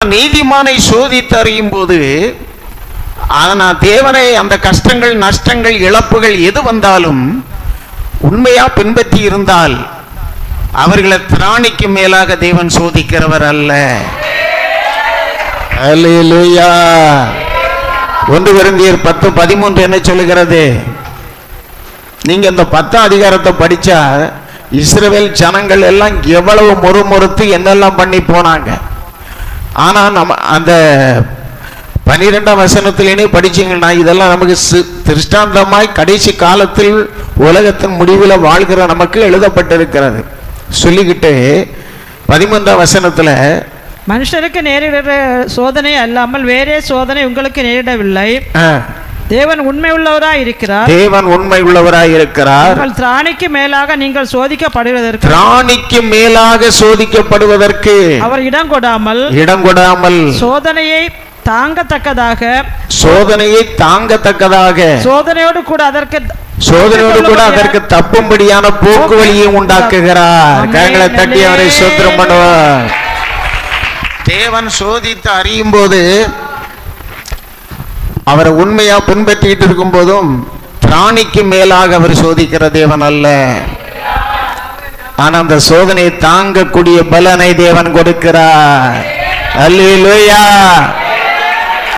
நீதிமானை சோதித்து அறியும் போது தேவனை அந்த கஷ்டங்கள், நஷ்டங்கள், இழப்புகள் எது வந்தாலும் உண்மையா பின்பற்றி இருந்தால் அவர்களை திராணிக்கு மேலாக தேவன் சோதிக்கிறவர் அல்ல. அல்லேலூயா. 1 கொரிந்தியர் 10:13 என்ன சொல்லுகிறது? நீங்க இந்த 10 அதிகாரத்தை படிச்சா இஸ்ரவேல் ஜனங்கள் எல்லாம் எவ்வளவு முறுமுறுத்து என்னெல்லாம் பண்ணி போனாங்க. ஆனா நம்ம அந்த 12ஆம் வசனத்திலே படிச்சீங்கன்னா இதெல்லாம் நமக்கு திருஷ்டாந்தமாய் கடைசி காலத்தில் உலகத்தின் முடிவில் வாழ்கிற நமக்கு எழுதப்பட்டிருக்கிறது. சொல்லிக்கிட்டு 13ஆம் வசனத்துல மனுஷருக்கு நேரிடுற சோதனை அல்லாமல் வேறே சோதனை உங்களுக்கு நேரிடவில்லை. தேவன் உண்மை உள்ளவராய் இருக்கிறார். தேவன் உண்மை உள்ளவராய் இருக்கிறார். திராணிக்கு மேலாக நீங்கள் சோதிக்கப்படுவதற்கு, திராணிக்கு மேலாக சோதிக்கப்படுவதற்கு அவர் இடம் கொடாமல் சோதனையை தாங்கத்தக்கதாக சோதனையோடு கூட அதற்கு தப்பும்படியான போக்கு வழியை உண்டாக்குகிறார். கரங்களை தட்டி அவரை ஸ்தோத்திரம் பண்ணுவார். தேவன் சோதித்து அறியும் போது அவரை உண்மையா பின்பற்றிட்டு இருக்கும் போதும் திராணிக்கு மேலாக அவர் சோதிக்கிற தேவன் அல்ல. ஆனா அந்த சோதனையை தாங்கக்கூடிய பலனை தேவன் கொடுக்கிறார். அல்லேலூயா.